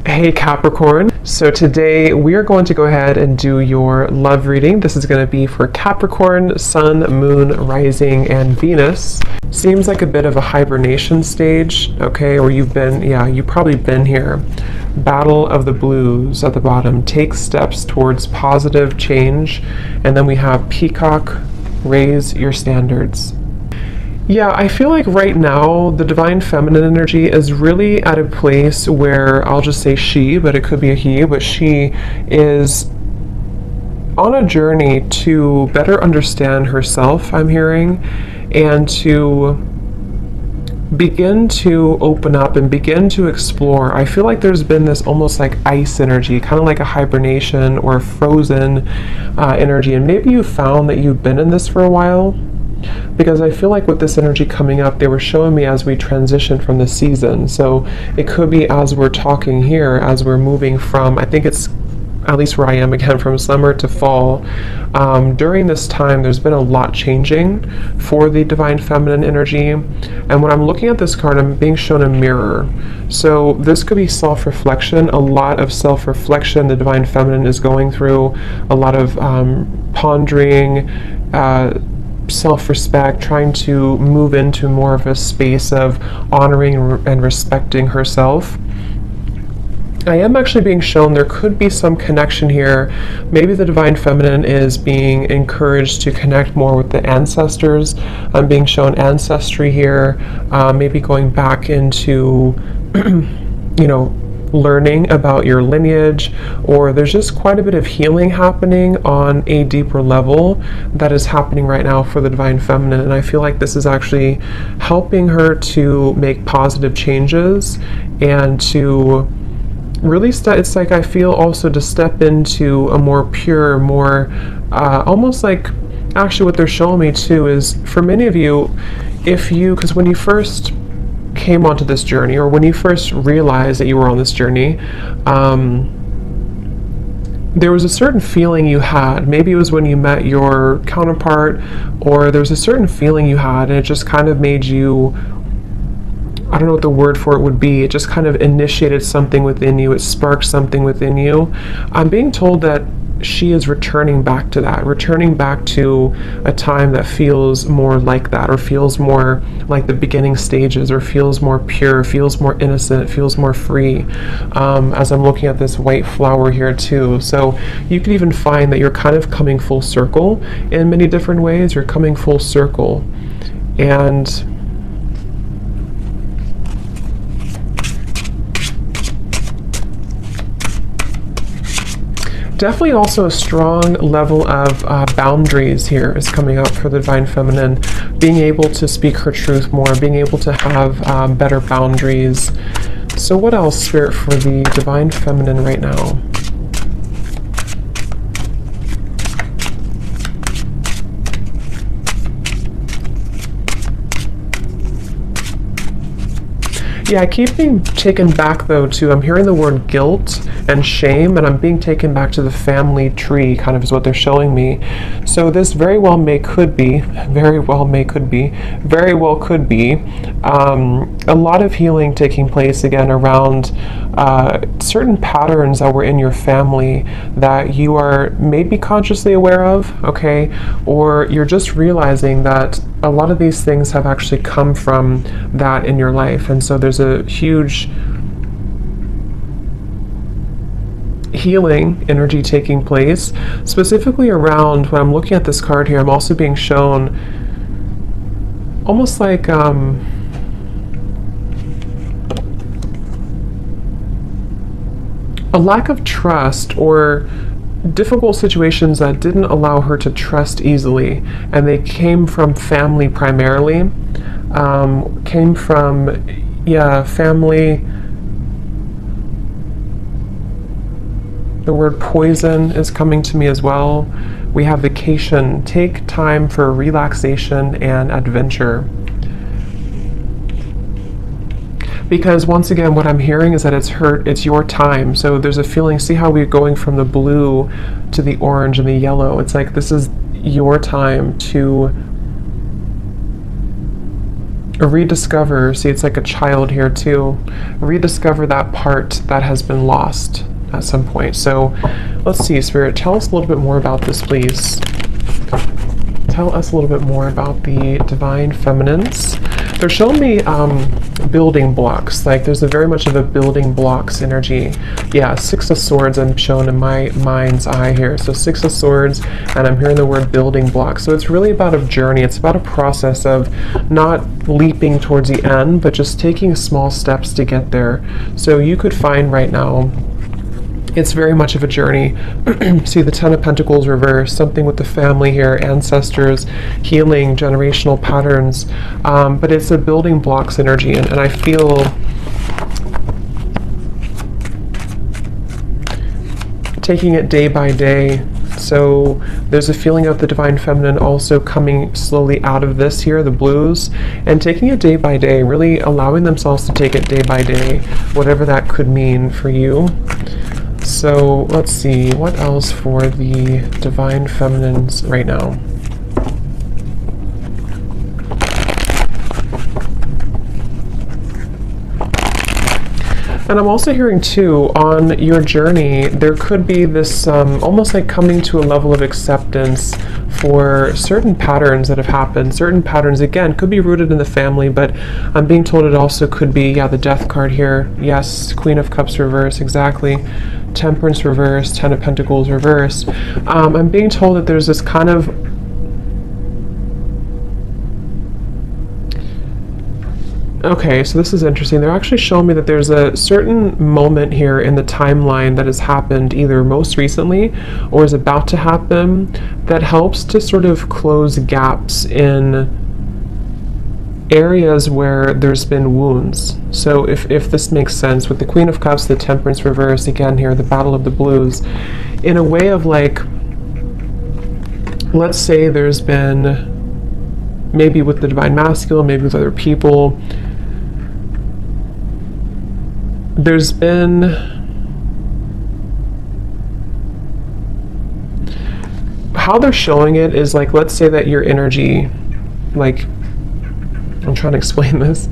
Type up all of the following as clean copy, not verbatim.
Hey Capricorn, so today we are going to go ahead and do your love reading. This is going to be for Capricorn, Sun, Moon, Rising, and Venus. Seems like a bit of a hibernation stage, okay, or you've probably been here. Battle of the Blues at the bottom. Take steps towards positive change. And then we have Peacock, raise your standards. Yeah, I feel like right now the divine feminine energy is really at a place where I'll just say she, but it could be a he, but she is on a journey to better understand herself, I'm hearing, and to begin to open up and begin to explore. I feel like there's been this almost like ice energy, kind of like a hibernation or a frozen energy, and maybe you found that you've been in this for a while. Because I feel like with this energy coming up, they were showing me as we transition from the season. So it could be as we're talking here, as we're moving from, I think it's at least where I am again, from summer to fall. During this time, there's been a lot changing for the divine feminine energy. And when I'm looking at this card, I'm being shown a mirror. So this could be self-reflection, a lot of self-reflection the divine feminine is going through, a lot of pondering, self-respect, trying to move into more of a space of honoring and respecting herself. I am actually being shown there could be some connection here. Maybe the divine feminine is being encouraged to connect more with the ancestors. I'm being shown ancestry here, maybe going back into learning about your lineage, or there's just quite a bit of healing happening on a deeper level that is happening right now for the divine feminine. And I feel like this is actually helping her to make positive changes and to really it's like I feel also to step into a more pure, more almost like, actually what they're showing me too is for many of you, because when you first came onto this journey, or when you first realized that you were on this journey, there was a certain feeling you had. Maybe it was when you met your counterpart, or there was a certain feeling you had, and it just kind of made you, I don't know what the word for it would be, it just kind of initiated something within you, it sparked something within you. I'm being told that she is returning back to that, returning back to a time that feels more like that, or feels more like the beginning stages, or feels more pure, feels more innocent, feels more free, as I'm looking at this white flower here too. So you can even find that you're kind of coming full circle in many different ways. You're coming full circle, and definitely also a strong level of boundaries here is coming up for the divine feminine, being able to speak her truth more, being able to have better boundaries. So what else, Spirit, for the divine feminine right now? Yeah, I keep being taken back though to, I'm hearing the word guilt and shame, and I'm being taken back to the family tree, kind of is what they're showing me. So this very well could be a lot of healing taking place again around certain patterns that were in your family that you are maybe consciously aware of, okay, or you're just realizing that a lot of these things have actually come from that in your life. And so there's a huge healing energy taking place, specifically around, when I'm looking at this card here, I'm also being shown almost like a lack of trust, or difficult situations that didn't allow her to trust easily, and they came from family primarily, family. The word poison is coming to me as well. We have vacation, take time for relaxation and adventure. Because once again, what I'm hearing is that it's your time. So there's a feeling, see how we're going from the blue to the orange and the yellow. It's like this is your time to rediscover, see it's like a child here too, rediscover that part that has been lost at some point. So let's see, Spirit, tell us a little bit more about this, please. Tell us a little bit more about the divine feminines. They're showing me building blocks. Like there's a very much of a building blocks energy. Yeah, Six of Swords I'm shown in my mind's eye here. So Six of Swords, and I'm hearing the word building blocks. So it's really about a journey. It's about a process of not leaping towards the end, but just taking small steps to get there. So you could find right now, it's very much of a journey. See the Ten of Pentacles reversed, something with the family here, ancestors, healing, generational patterns. But it's a building blocks energy, and I feel taking it day by day. So there's a feeling of the divine feminine also coming slowly out of this here, the blues, and taking it day by day, really allowing themselves to take it day by day, whatever that could mean for you. So let's see, what else for the divine feminines right now? And I'm also hearing too, on your journey, there could be this almost like coming to a level of acceptance for certain patterns that have happened. Certain patterns, again, could be rooted in the family, but I'm being told it also could be, yeah, the Death card here. Yes, Queen of Cups reverse, exactly. Temperance reverse, Ten of Pentacles reverse. I'm being told that there's this kind of okay, so this is interesting. They're actually showing me that there's a certain moment here in the timeline that has happened either most recently or is about to happen that helps to sort of close gaps in areas where there's been wounds. So if this makes sense, with the Queen of Cups, the Temperance reverse, again here, the Battle of the Blues, in a way of like, let's say there's been, maybe with the Divine Masculine, maybe with other people, there's been how they're showing it is like, let's say that your energy, like, I'm trying to explain this,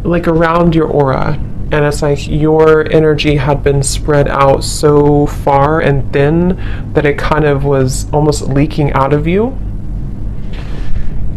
like around your aura, and it's like your energy had been spread out so far and thin that it kind of was almost leaking out of you.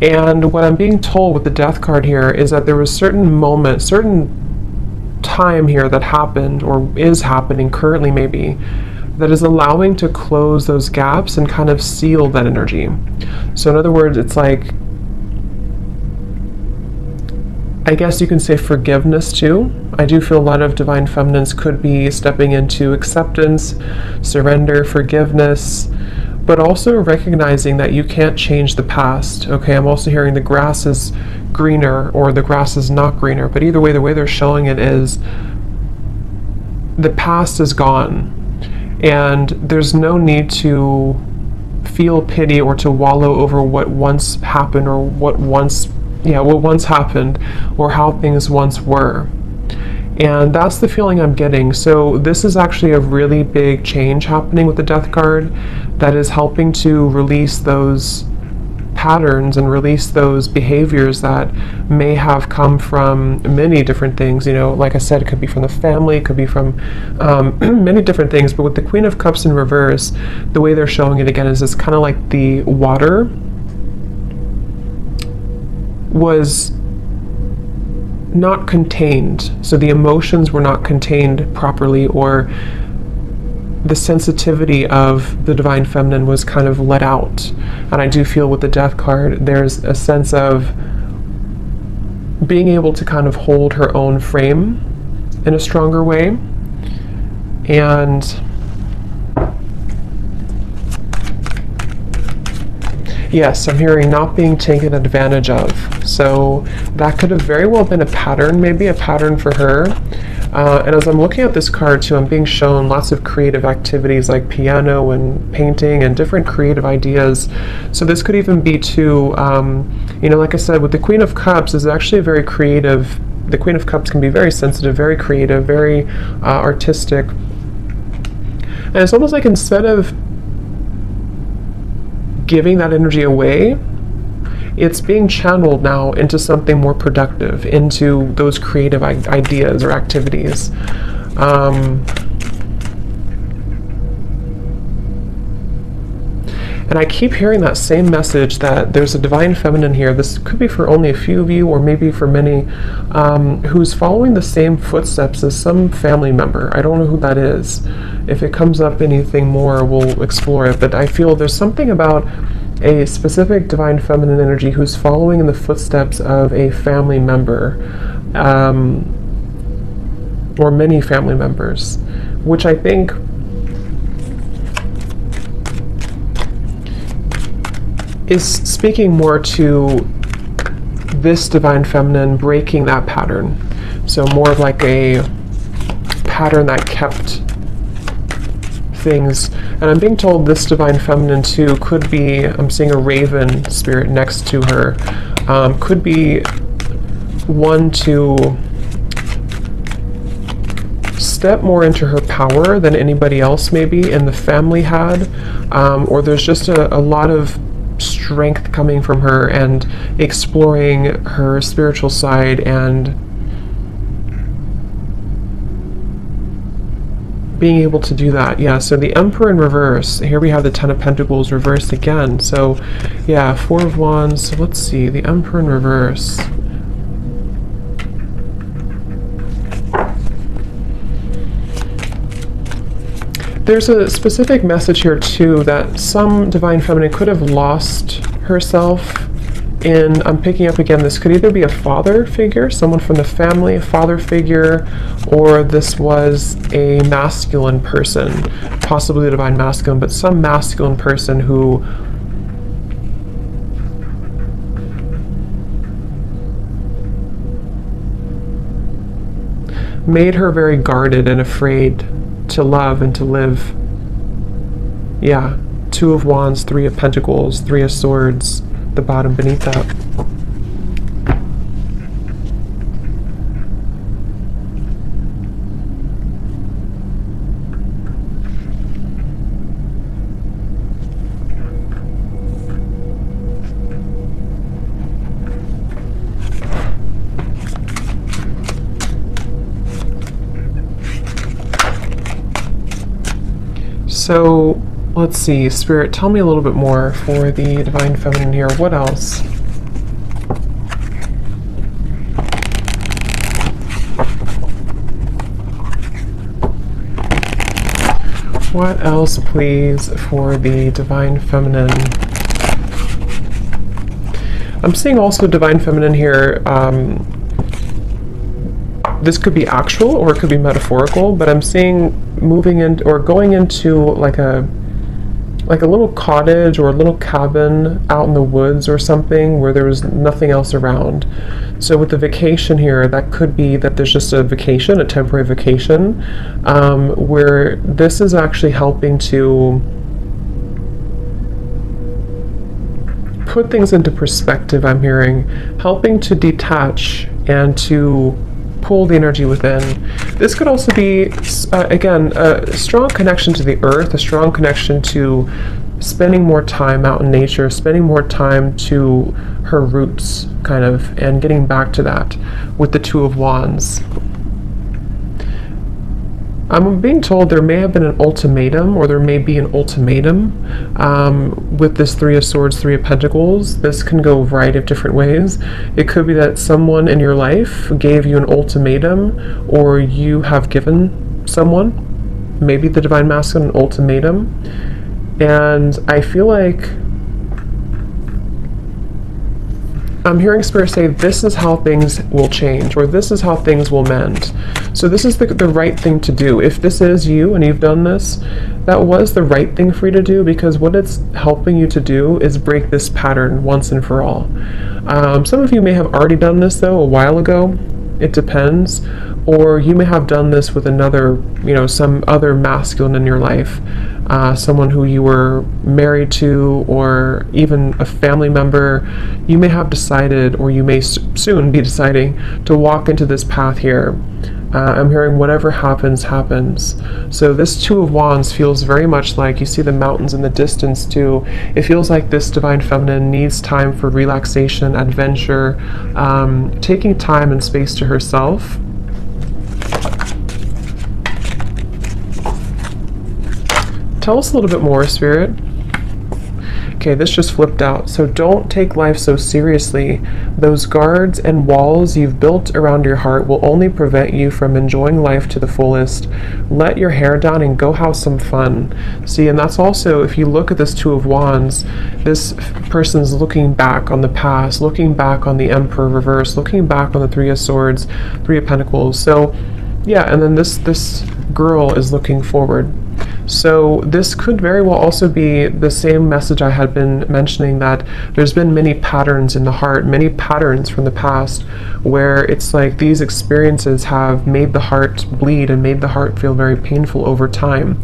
And what I'm being told with the Death card here is that there was certain moment, certain time here that happened or is happening currently maybe, that is allowing to close those gaps and kind of seal that energy. So in other words, it's like, I guess you can say forgiveness too. I do feel a lot of divine feminines could be stepping into acceptance, surrender, forgiveness, but also recognizing that you can't change the past. Okay, I'm also hearing the grass is greener or the grass is not greener, but either way, the way they're showing it is the past is gone and there's no need to feel pity or to wallow over what once happened or what once happened or how things once were. And that's the feeling I'm getting. So this is actually a really big change happening with the Death card that is helping to release those patterns and release those behaviors that may have come from many different things. You know, like I said, it could be from the family, it could be from many different things. But with the Queen of Cups in reverse, the way they're showing it again is it's kind of like the water was not contained, so the emotions were not contained properly, or the sensitivity of the divine feminine was kind of let out. And I do feel with the Death card there's a sense of being able to kind of hold her own frame in a stronger way. And yes, I'm hearing not being taken advantage of. So that could have very well been a pattern, maybe a pattern for her. And as I'm looking at this card too, I'm being shown lots of creative activities like piano and painting and different creative ideas. So this could even be too, you know, like I said, with the Queen of Cups is actually a very creative, the Queen of Cups can be very sensitive, very creative, very artistic. And it's almost like instead of giving that energy away, it's being channeled now into something more productive, into those creative ideas or activities. And I keep hearing that same message that there's a divine feminine here. This could be for only a few of you, or maybe for many, who's following the same footsteps as some family member. I don't know who that is. If it comes up anything more, we'll explore it. But I feel there's something about a specific divine feminine energy who's following in the footsteps of a family member, or many family members, which I think is speaking more to this divine feminine breaking that pattern. So more of like a pattern that kept things. And I'm being told this divine feminine too could be, I'm seeing a raven spirit next to her, could be one to step more into her power than anybody else maybe in the family had, or there's just a lot of strength coming from her and exploring her spiritual side and being able to do that. Yeah, so the Emperor in reverse. Here we have the Ten of Pentacles reversed again. So yeah, Four of Wands. So let's see, the Emperor in reverse. There's a specific message here too that some divine feminine could have lost herself in, I'm picking up again, this could either be a father figure, someone from the family, a father figure, or this was a masculine person, possibly the divine masculine, but some masculine person who made her very guarded and afraid to love and to live. Yeah, Two of Wands, Three of Pentacles, Three of Swords, the bottom beneath that. So let's see, Spirit, tell me a little bit more for the divine feminine here. What else? What else, please, for the divine feminine? I'm seeing also divine feminine here. This could be actual or it could be metaphorical, but I'm seeing moving in or going into like a little cottage or a little cabin out in the woods or something where there was nothing else around. So with the vacation here, that could be that there's just a vacation, a temporary vacation, where this is actually helping to put things into perspective. I'm hearing helping to detach and to pull the energy within. This could also be, again, a strong connection to the earth, a strong connection to spending more time out in nature, spending more time to her roots, kind of, and getting back to that with the Two of Wands. I'm being told there may have been an ultimatum, or there may be an ultimatum with this Three of Swords, Three of Pentacles. This can go a variety of different ways. It could be that someone in your life gave you an ultimatum, or you have given someone, maybe the divine masculine, an ultimatum. And I feel like I'm hearing Spirit say this is how things will change, or this is how things will mend. So this is the right thing to do. If this is you and you've done this, that was the right thing for you to do, because what it's helping you to do is break this pattern once and for all. Some of you may have already done this though a while ago. It depends. Or you may have done this with another, some other masculine in your life, someone who you were married to, or even a family member. You may have decided, or you may soon be deciding, to walk into this path here I'm hearing whatever happens, happens. So this Two of Wands feels very much like, you see the mountains in the distance too. It feels like this Divine Feminine needs time for relaxation, adventure, taking time and space to herself. Tell us a little bit more, Spirit. Okay, this just flipped out. So don't take life so seriously. Those guards and walls you've built around your heart will only prevent you from enjoying life to the fullest. Let your hair down and go have some fun. See, and that's also, if you look at this Two of Wands, this person's looking back on the past, looking back on the Emperor reverse, looking back on the Three of Swords, Three of Pentacles. So yeah, and then this girl is looking forward. So this could very well also be the same message I had been mentioning, that there's been many patterns in the heart, many patterns from the past, where it's like these experiences have made the heart bleed and made the heart feel very painful over time.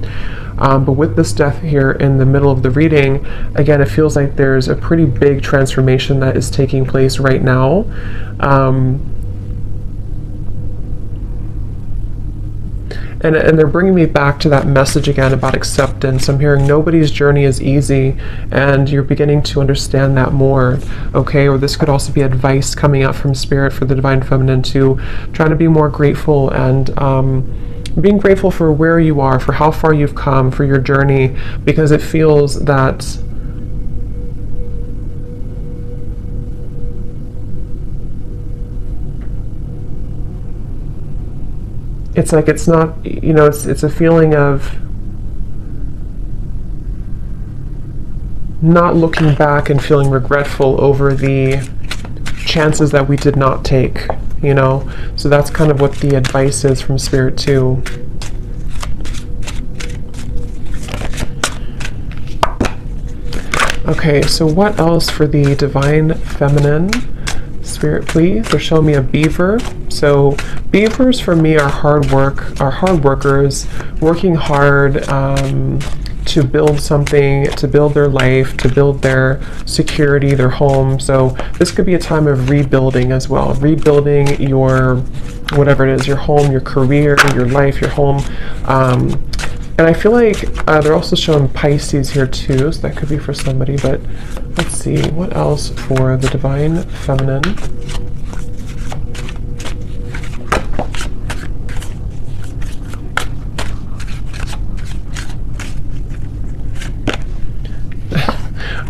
But with this death here in the middle of the reading, again, it feels like there's a pretty big transformation that is taking place right now. And they're bringing me back to that message again about acceptance. I'm hearing nobody's journey is easy, and you're beginning to understand that more, okay? Or this could also be advice coming out from Spirit for the Divine Feminine to try to be more grateful, and being grateful for where you are, for how far you've come, for your journey, because it feels that it's like it's not, you know, it's a feeling of not looking back and feeling regretful over the chances that we did not take, you know. So that's kind of what the advice is from Spirit too. Okay, so what else for the Divine Feminine? Spirit, please. They're showing me a beaver. So beavers for me are hard workers, working hard to build something, to build their life, to build their security, their home. So this could be a time of rebuilding as well, rebuilding your, whatever it is, your home, your career, your life, your home. And I feel like they're also showing Pisces here too, so that could be for somebody, but let's see, what else for the Divine Feminine?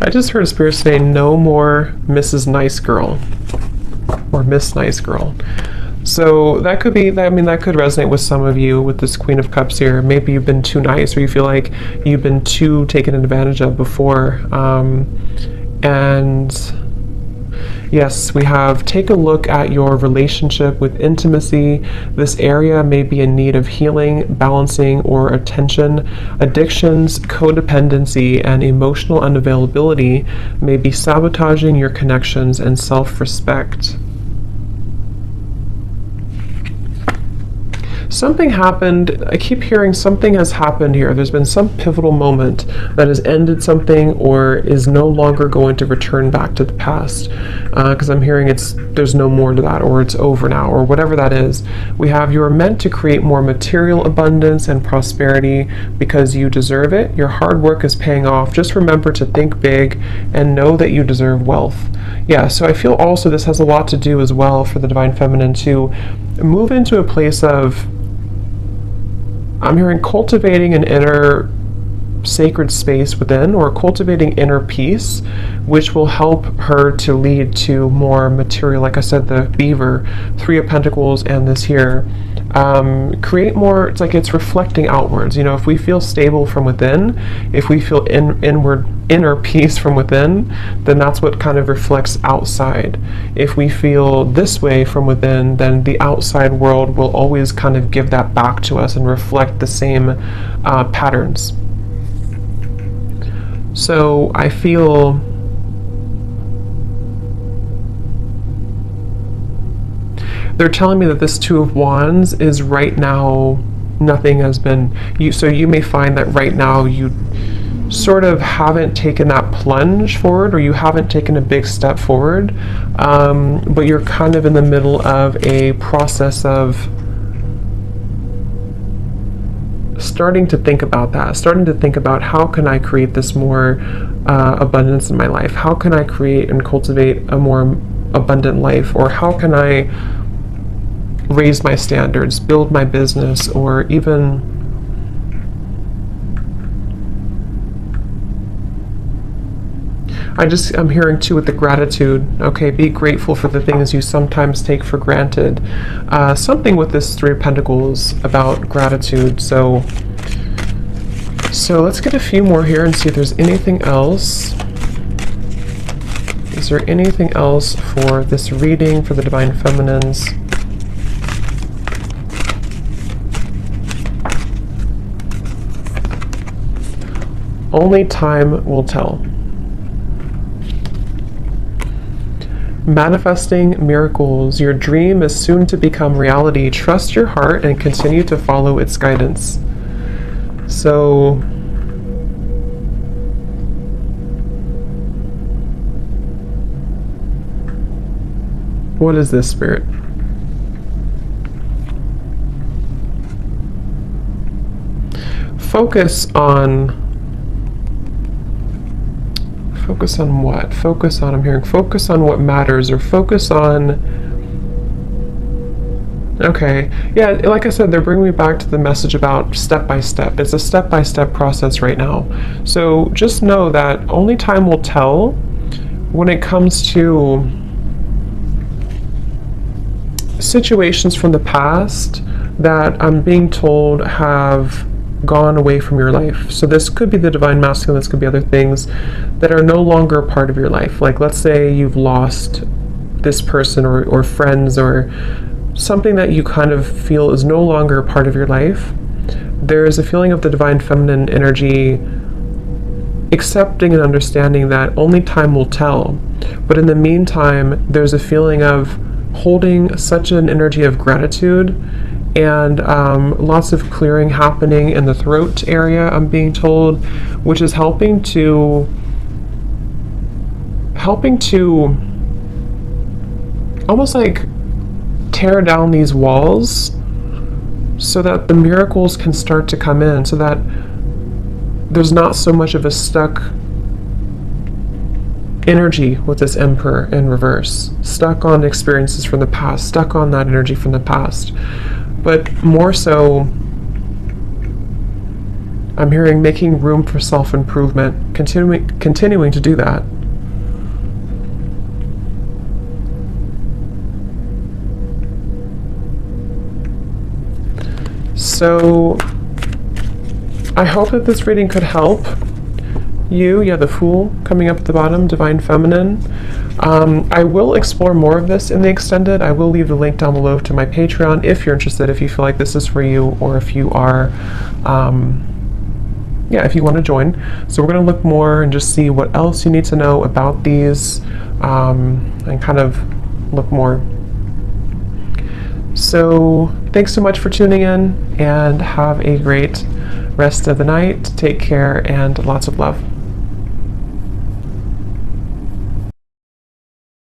I just heard Spirit say, no more Mrs. Nice Girl, or Miss Nice Girl. So that could be, I mean, that could resonate with some of you with this Queen of Cups here. Maybe you've been too nice, or you feel like you've been too taken advantage of before. And yes, we have, take a look at your relationship with intimacy. This area may be in need of healing, balancing, or attention. Addictions, codependency, and emotional unavailability may be sabotaging your connections and self-respect. Something happened, I keep hearing something has happened here. There's been some pivotal moment that has ended something or is no longer going to return back to the past. Because I'm hearing there's no more to that, or it's over now, or whatever that is. We have, you are meant to create more material abundance and prosperity because you deserve it. Your hard work is paying off. Just remember to think big and know that you deserve wealth. Yeah, so I feel also this has a lot to do as well for the Divine Feminine to move into a place of, I'm hearing cultivating an inner sacred space within, or cultivating inner peace, which will help her to lead to more material, like I said, the beaver, Three of Pentacles, and this here. Create more, it's like it's reflecting outwards. You know, if we feel stable from within, if we feel inner peace from within, then that's what kind of reflects outside. If we feel this way from within, then the outside world will always kind of give that back to us and reflect the same patterns. So I feel they're telling me that this Two of Wands is right now, nothing has been, so you may find that right now you sort of haven't taken that plunge forward, or you haven't taken a big step forward, but you're kind of in the middle of a process of starting to think about that, starting to think about how can I create this more abundance in my life? How can I create and cultivate a more abundant life? Or how can I raise my standards, build my business, or even I'm hearing too with the gratitude, okay, be grateful for the things you sometimes take for granted. Something with this Three of Pentacles about gratitude. So let's get a few more here and see if there's anything else. Is there anything else for this reading for the Divine Feminines? Only time will tell. Manifesting miracles. Your dream is soon to become reality. Trust your heart and continue to follow its guidance. So, what is this, Spirit? Focus on what? Focus on, I'm hearing, focus on what matters, or focus on, okay, yeah, like I said, they're bringing me back to the message about step by step. It's a step-by-step process right now. So just know that only time will tell when it comes to situations from the past that I'm being told have gone away from your life. So this could be the Divine Masculine, this could be other things that are no longer a part of your life. Like, let's say you've lost this person or friends or something that you kind of feel is no longer a part of your life. There is a feeling of the Divine Feminine energy accepting and understanding that only time will tell. But in the meantime, there's a feeling of holding such an energy of gratitude and lots of clearing happening in the throat area, I'm being told, which is helping to almost like tear down these walls so that the miracles can start to come in, so that there's not so much of a stuck energy with this Emperor in reverse, stuck on experiences from the past, stuck on that energy from the past. But more so, I'm hearing making room for self-improvement, continuing to do that. So I hope that this reading could help you. Yeah, the Fool coming up at the bottom, Divine Feminine. I will explore more of this in the extended. I will leave the link down below to my Patreon if you're interested, if you feel like this is for you, or if you are, if you want to join. So we're going to look more and just see what else you need to know about these, and kind of look more. So thanks so much for tuning in, and have a great rest of the night. Take care and lots of love.